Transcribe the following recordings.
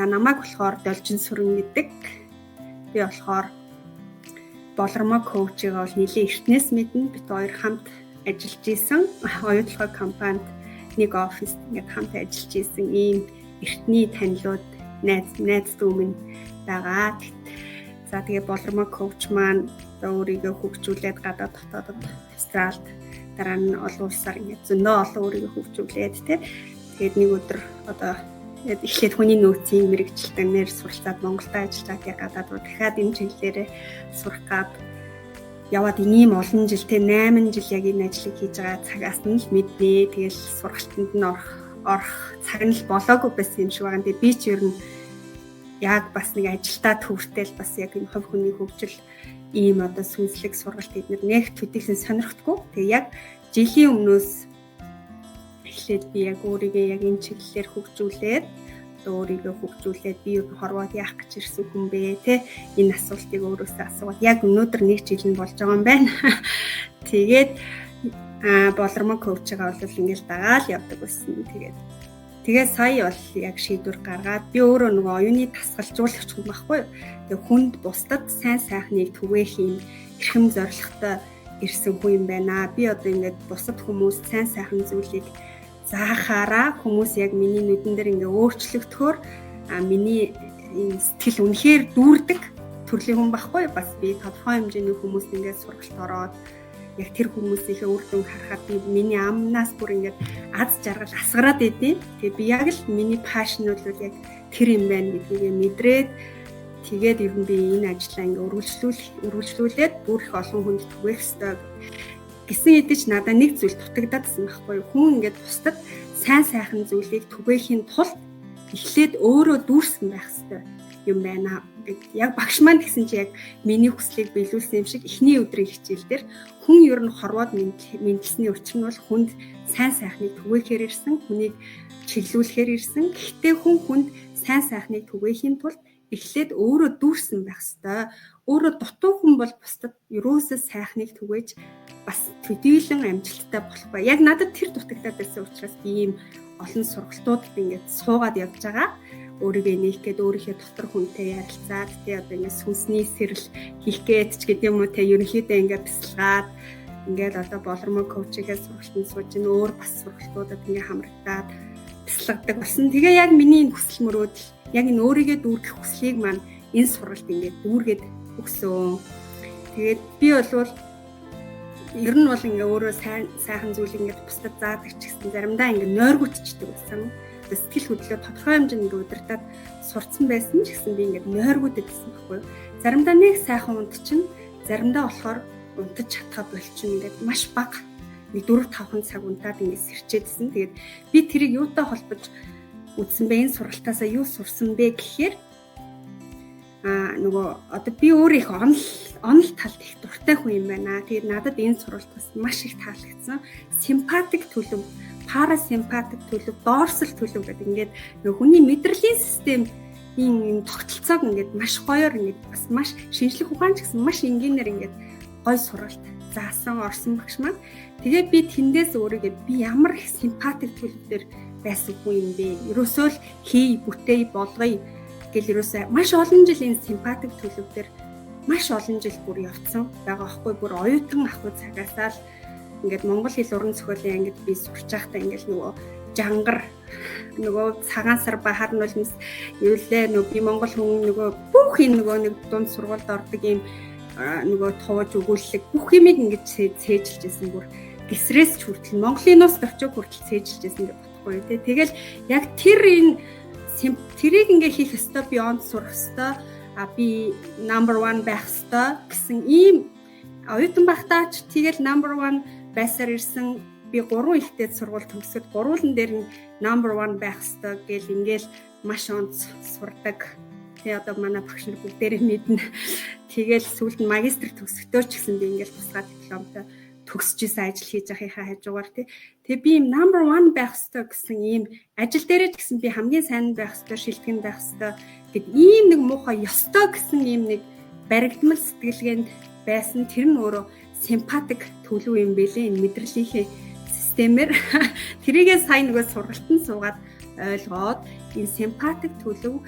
За намайг болохоор Должин Сүрэн гэдэг. Би болохоор болормоо коучийг бол нэлийн эртнээс мэднэ. Бид хоёр хамт ажиллаж исэн. Оюутлогоо компанид нэг оффист ингээд хамт ажиллаж исэн ийм эртний танилуд найз дүү минь байгаа. За тэгээ болормоо коуч маань өөрийгөө хөгжүүлээд гадаад дотоодод Австралид дараа нь олон улсаар ингээд зөндөө олон өөрийгөө хөгжүүлээд тэгээд нэг өдөр одоо эхлээд хүний нөөцийн мэрэгчлэлтээр суралцаад Монголд ажиллаад гадаад руу дахиад энэ чиглэлээрээ сурах гад яваад ийм олон жил 8 жил яг энэ ажлыг хийж байгаа цагаас нь л мэднэ. Тэгэл сургалтанд нь орох цаг нь л болоогүй байсан юм шиг байгаа. Тэгээ би ч ер нь яг бас нэг ажилдаа төвөртэй л бас яг энэ хувь хүний хөгжил ийм одоо сүнслэг сургалт эднэр нэг төдийсөн сонирхдаггүй. Тэгээ яг жилийн өмнөөс эхлээд би яг өөрийгөө яг энэ чиглэлээр хөгжүүлээд өөрийгөө хөгжүүлээд би юу хорвоод яах гэж ирсэн хүн бэ те энэ асуултыг өөрөөсөө асуугаад яг өнөөдөр нэг жил нь болж байгаа юм байна. Тэгээд болормоо коучгаа бол ингээл дагаал явдаг байсан. Тэгээд сая бол яг шийдвэр гаргаад би өөрөө нөгөө оюуны тасгалжуулагч хүн байхгүй юу. Тэгээд хүнд бусдад сайн сайхныг түгээх юм эрхэм зорилготой ирсэн хүн юм байна. Би одоо ингээд бусад хүмүүс сайн сайхан зүйлийг заахаараа хүмүүс яг миний нүдэн дээр ингээ өөрчлөгдөхөөр миний энэ сэтгэл үнэхээр дүүрдэг төрлийн хүн байхгүй бас би тодорхой хэмжээний хүмүүс ингээ сургалт ороод яг тэр хүмүүсийнхээ үр дүн харахад би миний амнаас бүр ингээ аз жаргал асгараад идэв. Тэгээ би яг л миний пашн бол яг тэр юм байна гэдгийг мэдрээд тэгээд ер нь би энэ ажлаа ингээ үргэлжлүүлээд бүр их олон хүнд түгээх ёстой гэсэн хэдиж надад нэг зүйл дутагдадсан байхгүй юу. Хүн ингээд бусдад сайн сайхан зүйлийг түгээхийн тулд эхлээд өөрөө дүүрсэн байх хэрэгтэй юм байна. Яг багш маань гэсэн чи яг миний хүслийг биелүүлсэн юм шиг эхний өдрийн хичээл дээр хүн ер нь хорвоод мэдлсэний учир нь бол хүнд сайн сайхныг түгээхээр ирсэн, хүнийг чиглүүлэхээр ирсэн. Гэхдээ хүнд сайн сайхныг түгээхийн тулд эхлээд өөрөө дүүрсэн байх хэрэгтэй. Өөрөө дутуу хүн бол бусдад ерөөсөө сайхныг түгээж бас төдийлөн амжилттай болохгүй. Яг надад тэр дутагдаад байсан учраас би ийм олон сургалтуудад ингээд суугаад явж байгаа. Өөрийгөө нээх гээд өөрийнхөө дотор хүнтэй ярилцаад одоо ингээд сүнсний сэрэл хийх гээд ч гэдэг юм уу ерөнхийдөө ингээд бясалгаад ингээд одоо болормоо коучигээ сургалтанд сууж ин өөр бас сургалтуудад ингээд хамрагдаад бясалгадаг болсон. Тэгээ яг миний энэ хүсэл мөрөөдөл яг энэ өөрийгөө дүүргэх хүслийг маань энэ сургалт ингээд дүүргээд өгсөн. Тэгээд би бол ер нь бол ингээ өөрөө сайхан зүйл ингээд бусдад заадаг ч гэсэн заримдаа ингээ нойргүтчдэг байсан. Сэтгэл хөдлөлөө тодорхой хэмжээнд удирдах сурцсан байсан ч гэсэн би ингээд нойргүтэдсэн байхгүй юу. Заримдаа нэг сайхан унд чинь заримдаа болохоор унтаж чадхаа болчихно ингээд маш бага нэг 4-5 цаг унтаад ингээд сэрчээдсэн. Тэгээд би тэрийг юутай холбож үзсэн бэ? Энэ сургалтаасаа юу сурсан бэ гэхээр нөгөө одоо би өөрөө их онол талд их дуртай хүн юм байна. Тэгээд надад энэ сургалтаас маш их таалагдсан. Симпатик төлөв, парасимпатик төлөв, дорсал төлөв гэдэг ингээд нөгөө хүний мэдрэлийн систем энэ тогтолцоог ингээд маш гоёор ингээд бас маш шинжлэх ухаан ч гэсэн маш энгийнээр ингээд гой сургалт заасан орсон багш маань. Тэгээд би тэндээс өөрийгөө би ямар их симпатик төлөвдөр байсан хүн юм бэ? Ерөөсөө л хий, бүтээе, болгоё гэл ерөөсөө маш олон жил энэ симпатик төлөвдөр маш олон жил бүр явцсан байгаа байхгүй. Бүр оюутан ахуй цагаасаа л ингээд монгол хэл уран зохиолын ангид би сурч байхдаа ингээд нөгөө жангар нөгөө цагаан сар бахар нулимс юулээ нөгөө би монгол хүн нөгөө бүх юм нөгөө нэг дунд сургуульд ордог юм нөгөө тууж өгүүлэг бүх юмыг ингээд цээжилжсэн бүр гисрээс ч хүртэл монголын нус төвчөг хүртэл цээжилжсэн гэж бодохгүй тий. Тэгэл яг тэрийг ингээ хийх ёстой, би онд сурах ёстой, би number 1 байх ёстой гэсэн ийм оюутан байхдаа ч тэгэл number 1 байсаар ирсэн. Би 3 ихтэй сургууль төгсөд гурван дээр нь number 1 байх ёстой гэл ингээл маш онд сурдаг. Тэгээ одоо манай багш нар бүгдээрээ мэднэ. Тэгэл сүүлд нь магистр төгсөхдөө ч гэсэн би ингээл тусгай дипломтой төгсөж исэн ажил хийж байхынхаа хажуугаар тий. Тэгээ би юм number 1 байх ёстой гэсэн ийм ажил дээрээ ч гэсэн би хамгийн сайн байх ёстой, шилтгэн байх ёстой гэд ийм нэг муухай ёстой гэсэн ийм нэг баригдмал сэтгэлгээнд байсан. Тэр нь өөрөө симпатик төлөв юм бэлээ энэ мэдрэлийн системээр. Тэрийгээ сайн нөгөө сургалтанд суугаад ойлгоод энэ симпатик төлөв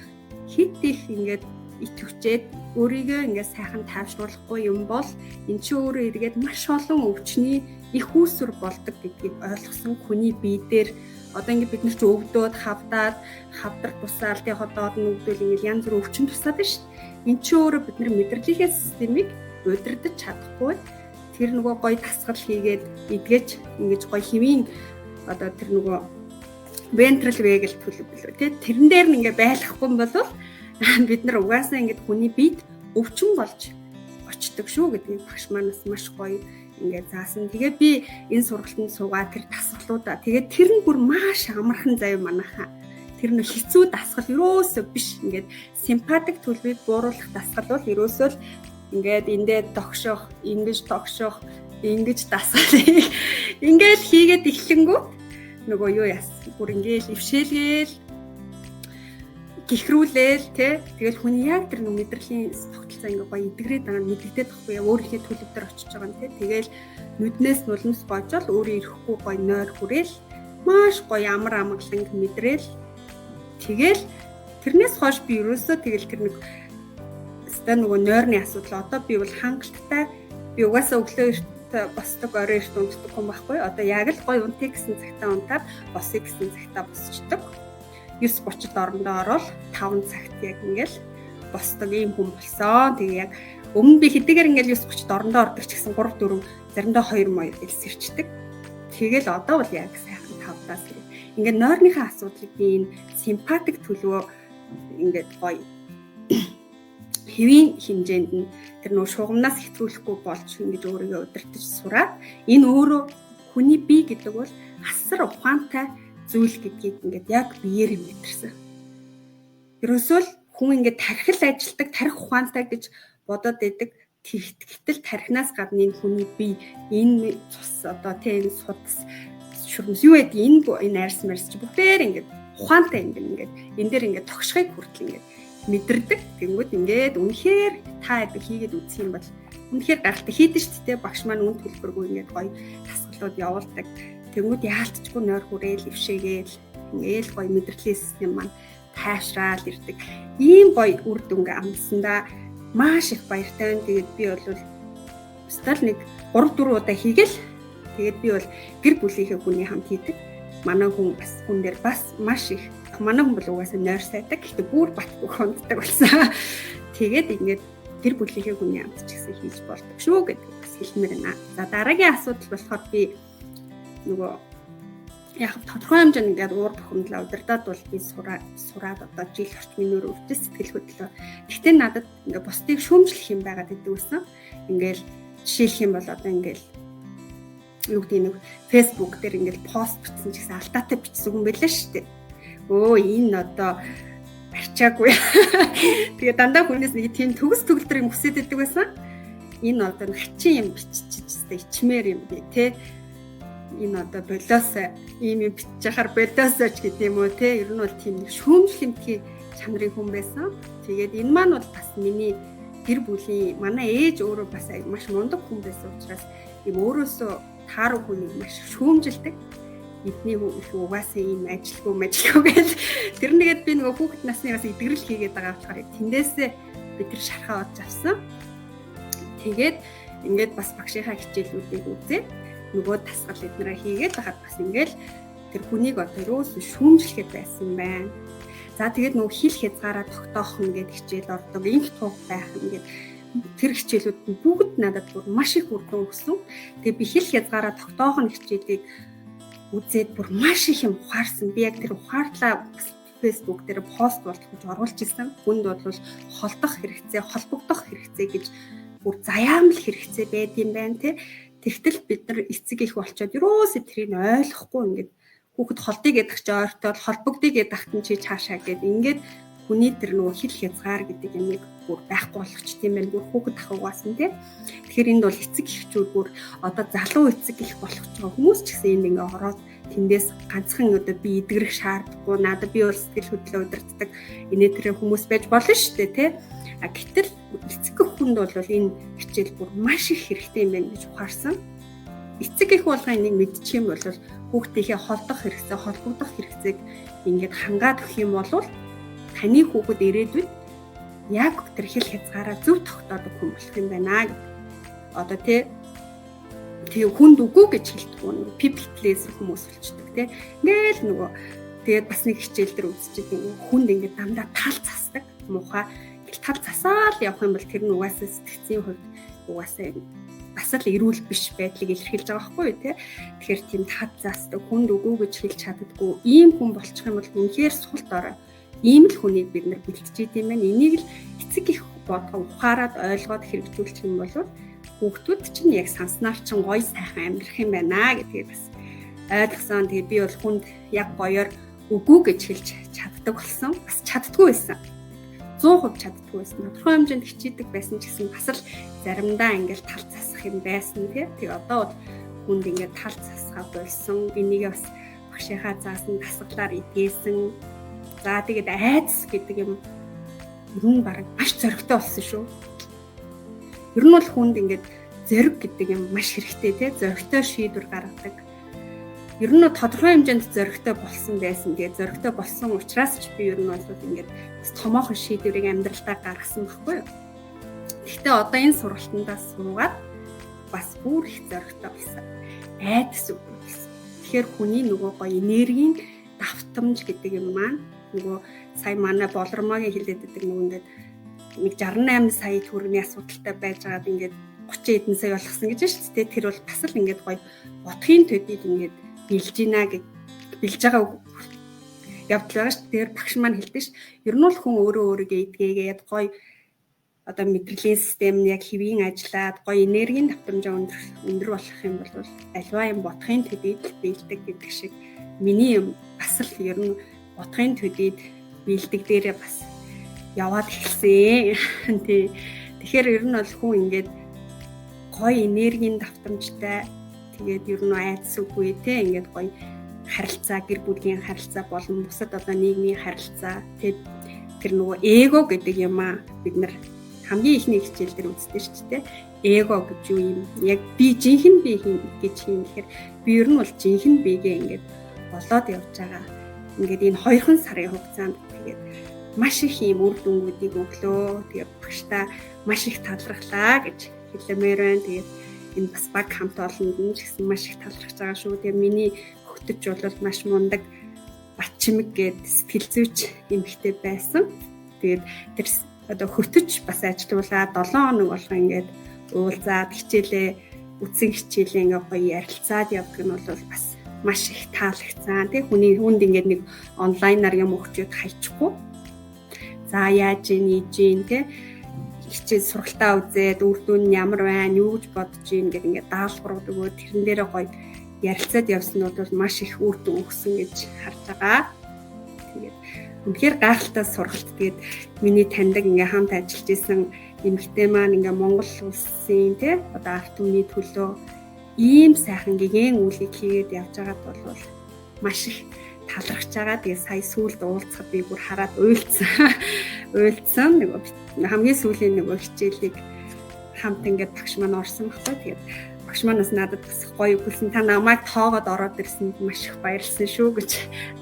хит их ингээд итвчээд өөрийгөө ингээд сайхан тайвшруулахгүй юм бол эн чинь өөрөө эргээд маш олон өвчний их үүсвэр болдог гэдгийг ойлгосон хүний бие дээр одоо ингээд бид нар ч өвдөөд хавдар тусаал тэг ходоод нүгдүүл ингээд янз бүр өвчин тусаад байна шүү дээ. Эн чинь өөрөө бид нар мэдрэлийн системийг удирдах чадахгүй тэр нөгөө гоё тасгал хийгээд эдгэж ингэж гоё хэмийн одоо тэр нөгөө ventral vagal төлөв билүү тий тэрэн дээр нь ингээ байлгахгүй юм бол бид нар угаасаа ингээд хүний биед өвчин болж очдөг шүү гэдгийг багш манаас маш гоё ингээд заасан. Тэгээд би энэ сургалтанд суугаад тэр дасгалуудаа тэгээд тэр нь бүр маш амархан заяа манайхаа. Тэр нь хэцүү дасгал ерөөсөө биш ингээд симпатик төлөвийг бууруулах дасгал бол ерөөсөө л ингээд эндээ тогшох, ингэж дасгал ингээд хийгээд эхлэнгүүт нөгөө юу яасан бүр ингээл ившээлгээл гихрүүлээл тэгэл хүний яг тэр нэг мэдрэлийн тогтолцоо ингээ гоё идэгрээд байгаа мэдэгдээд тахгүй өөрийнхөө төлөв дээр очиж байгаа нь тэгэл нүднээс нулимс гоожол өөрөө ирэхгүй гоё нойр хүрээл маш гоё амар амгаланг мэдрээл тэгэл тэрнээс хойш би ерөөсөө тэгэл тэр нэг ста нөгөө нойрны асуудал одоо би бол хангалттай би угаасаа өглөө босдог орой эрт унтдаг хүн байхгүй. Одоо яг л гоё унтыг гэсэн цагтаа унтаад босыг гэсэн цагтаа босчдөг. 9:30-д орондоо ороод 5 цагт яг ингээл босдог ийм хүн болсон. Тэгээ яг өмнө би хэдийгээр ингээл 9:30-д орондоо ордог ч гэсэн 3-4 заримдаа 2 гэлс ирчдэг. Тэгэл одоо бол яг сайхан 5-аас ингээд нойрныхаа асуудлыг би энэ симпатик төлөвөө ингээд гоё хэвийн хэмжээнд нь тэр нөө шугамнаас хэтрүүлэхгүй болж ингэж өөрийгөө удирдах сураад энэ өөрөө хүний бие гэдэг бол асар ухаантай зүйл гэдгийг ингээд яг биеэр мэдэрсэн. Ерөөсөө л хүн ингээд тархил ажилдаг, тарих ухаантай гэж бодоод байдаг. Гэтэл тархинаас гадна энэ хүний бие энэ цус одоо энэ судас шүрмс юу гэдэг энэ арьс марьс чи бүгдээр ингээд ухаантай ингээд энэ дээр ингээд тогшхыг хүртэл ингээд мэдэрдэг. Тэнгүүд ингээд үнэхээр та яадаг хийгээд үзэх юм бол үнэхээр гаралтай хийдэж шүү дээ. Багш маань үн төлбөргүй ингээд гоё тасгалууд явуулдаг. Тэнгүүд яалтчгүй нойр хүрээл ившээгээл ингээд гоё мэдрэлийн систем маань тайвшраал ирдэг. Ийм гоё үр дүнгээ амсандаа маш их баяртай байна. Тэгээд би бол стал нэг 3-4 удаа хийгээл тэгээд би бол гэр бүлийнхээ хүний хамт хийдэг. Манай хүн бас хүн дээр бас маш их манай хүн бол угаасаа нойр сайдаг. Гэхдээ бүр батгүй хонддаг болсон. Тэгээд ингээд гэр бүлийнхээ хүний хамт ч гэсэн хийж болдог шүү гэдэг бас хэлмээр байна. За дараагийн асуудал болохоор би нөгөө яг тодорхой хэмжээнд ингээд уур бухимдлаа удирдаад бол би сураад одоо жил орчмын нөр өвдөж сэтгэл хөдлөө. Гэхдээ надад ингээд бусдыг шүүмжлэх юм байгаад идэв гэсэн. Ингээд жишээлх юм бол одоо ингээд юу гэдэг нэг Facebook дээр ингээд пост бичсэн ч гэсэн алдаатай бичсэн хүн байлаа шүү дээ. Өө энэ одоо арчаагүй. Тэгээ дандаа хүнээс нэг тийм төгс төгөлдрийг хүсэж идэг байсан. Энэ одоо хачин юм биччихсэн ичмээр юм би те. Энэ одоо болоосоо ийм юм бичиж яхаар болоосооч гэдэг юм уу те. Ер нь бол тийм шүүмжлэмтгий чанарын хүн байсан. Тэгээд энэ маань бол бас миний гэр бүлийн манай ээж өөрөө бас маш мундаг хүн байсан учраас ийм өөрөөсөө тааруу хүнийг маш шүүмжилдэг. Эдний их угаасаа ийм ажилгүй гэж тэр нэгэд би нөгөө хүүхэд насны бас идэгрэл хийгээд байгаа болохоор тэндээсээ бид тэр шархаа олж авсан. Тэгээд ингээд бас багшийнхаа хичээлүүдийг үзээд нөгөө тасгал эднэрээ хийгээд байхад бас ингээд тэр хүнийг одоо юусоо шүүмжлэхэд байсан байна. За тэгээд нөгөө хил хязгаараа тогтоох нэгэд хичээл ордог, инх туг байх нэгэд тэр хичээлүүд нь бүгд надад бүр маш их үр дүн өгсөн. Тэгээд би хил хязгаараа тогтоох нь хичээлийг үзээд бүр маш их юм ухаарсан. Би яг тэр ухаарлаа Facebook дээр пост болгож оруулж ирсэн. Хүнд бол холдох хэрэгцээ, холбогдох хэрэгцээ гэж бүр заяам л хэрэгцээ байд юм байна те. Тэгтэл бид нар эцэг их болчоод юусоо тэрийг ойлгохгүй ингээд хүүхэд холдыг ядах чи ойртол холбогдыг ядах нь чи цаашаа гэд ингээд хүний тэр нөгөө хил хязгаар гэдэг юмыг бүр байхгүй болгоч тийм байх бүр хүүхэд ахугаас нь те. Тэгэхээр энд бол эцэг эхчүүд бүр одоо залуу эцэг их болох ч хүмүүс ч гэсэн энд ингээ ороод тэндээс ганцхан одоо би идэгрэх шаардлагагүй надад би бол сэтгэл хөдлөө удирддаг инээ тэр хүмүүс байж болно шүү дээ те. А гэтэл эцэг их хүнд бол энэ хичээл бүр маш их хэрэгтэй юм байна гэж ухаарсан. Эцэг их болгоо энийг мэдчих юм бол хүүхдийнхээ холдох хэрэгцээ, холбогдох хэрэгцээг ингээд хангаад өгөх юм бол таны хүүхэд ирээдүйд яг тэр хэл хязгаараа зөв тогтоодог хүн болох юм байна гэдэг. Одоо тэгээ хүнд үгүй гэж хэлдэг нь people pleaser хүмүүс болчдөг тий. Ингээл нөгөө тэгээд бас нэг хичээл дээр үзчихсэн хүнд ингээд дандаа тал засдаг муухай тал засаал явах юм бол тэр нь угаасаа сэтгцийн хувьд угаасаа бас л эрүүл биш байдлыг илэрхийлж байгаа байхгүй юу тий. Тэгэхээр тийм тал засдаг хүнд үгүй гэж хэлж чаддаггүй ийм хүн болчих юм бол үнэхээр суулт орой. Ийм л хүнийг бид нар бэлтжиж идэм байх. Энийг л эцэг их бодгоо ухаарад ойлгоод хэрэгжүүлчих юм бол хүүхдүүд чинь яг санснаар чинь гоё сайхан амьдрах юм байна гэдгийг бас ойлгосон. Тэгээ би бол хүнд яг гоёор үгүй гэж хэлж чаддаг болсон. Бас чаддгүй байсан. 100% чаддгүй байсан. Тодорхой хэмжээнд хичээдэг байсан ч гэсэн бас л заримдаа ингээл тал засах юм байсан тий. Тэгээ одоо бол хүнд ингээд тал засгаа болсон. Энийг бас багшийнхаа заасан дасгалаар идгээсэн. За тэгээд айдас гэдэг юм ер нь баг маш зоригтой болсон шүү. Ер нь бол хүнд ингээд зориг гэдэг юм маш хэрэгтэй тий. Зоригтой шийдвэр гаргадаг. Ер нь тодорхой хэмжээнд зоригтой болсон байсан. Тэгээд зоригтой болсон учраас ч би ер нь бол ингээд томоохон шийдвэрийг амьдралдаа гаргасан байхгүй юу. Гэхдээ одоо энэ сургалтандаа суугаад бас бүр их зоригтой болсон. Айдас үгүй болсон. Тэгэхээр хүний нөгөө гоё энергийн давтамж гэдэг юм маань нөгөө сая манай болормогийн хэлээд байдаг нөгөө ингээд нэг 68 сая төгрөгийн асуудалтай байж байгаад ингээд 30 эдэн сая болгосон гэж байна шүү дээ. Тэр бол бас л ингээд гоё бодхийн төдийд ингээд билж гинэ гэж билж байгаа явдал байгаа шүү. Тэр багш маань хэлдэг ш. Ер нь бол хүн өөрөө өөрийгөө эдгээгээд гоё одоо мэдрэлийн систем нь яг хэвийн ажиллаад гоё энергийн давтамжаа өндөр болох юм бол альва юм бодохын төдийд биелдэг гэдэг шиг миний юм бас л ер нь бодохын төдийд биелдэг дээрээ бас яваад эхэлсэн. Тий. Тэгэхээр ер нь бол хүн ингээд гоё энергийн давтамжтай тэгээд ер нь айдас үгүй те ингээд гоё харилцаа гэр бүлийн харилцаа болон бусад одоо нийгмийн харилцаа тэр нөгөө эго гэдэг юм аа бид нар хамгийн ихний хичээл дээр үздэг шүү дээ. Эго гэж юу юм? Яг би жинхэнэ би гэж юм гэхээр би ер нь бол жинхэнэ бигээ ингээд болоод явж байгаа. Ингээд энэ 2 сарын хугацаанд тэгээд маш их юм үр дүнгуудыг өглөө. Тэгээд багштай маш их талархлаа гэж хэлмээр байна. Тэгээд энэ бас баг хамт олонд нь ч гэсэн маш их талархаж байгаа шүү. Тэгээд миний хөтөч бол маш мундаг Батчимэг гээд сэтгэл зүйч эмэгтэй байсан. Тэгээд тэр одоо хөтөч бас ажилуулаад 7 хоног болгоо ингээд уулзаад хичээлээ үтсэн хичээлээ ингээд гоё ярилцаад явдаг нь бол бас маш их таалагцсан. Тэг хүний хүнд ингээд нэг онлайнаар юм өгчөөд хайчихгүй. За яаж ийж те хичээл сургалтаа үзээд үр дүн нь ямар байна, юу гэж бодож ийн гэх ингээд даалгаврууд өгөөд тэрэн дээрээ гоё ярилцаад явснууд бол маш их үр дүн өгсөн гэж харж байгаа. Тэгээд үнэхээр гайхалтай сургалт. Тэгээд миний таньдаг ингээ хамт ажиллаж исэн эмэгтэй маань ингээ Монгол улсын те одоо ард түмний төлөө ийм сайхан гэгэн үйлийг хийгээд явж байгаад бол маш их талархаж байгаа. Тэгээд сая сүүлд уулзахад би бүр хараад уйлдсан. Нөгөө хамгийн сүүлийн нөгөө хичээлийг хамт ингээ багш маань орсон багтаа. Тэгээд багш манаас надад бас гоё өгүүлсэн. Та намайг тоогоод ороод ирсэнд маш их баярлсан шүү гэж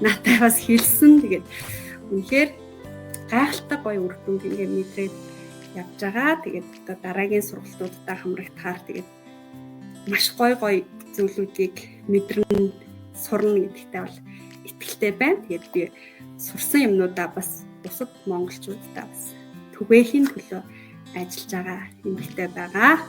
надад бас хэлсэн. Тэгээд үнэхээр гайхалтай гоё үр дүнг ингээ мэдрээд явж байгаа. Тэгээд одоо дараагийн сургалтуудаа хамрагдахаар тэгээд маш гоё зүйлүүдийг мэдрэн сурна гэдэгтээ бол итгэлтэй байна. Тэгээд би сурсан юмнуудаа бас бусад монголчуудаа бас түгээхийн төлөө ажиллаж байгаа эмэгтэй байгаа.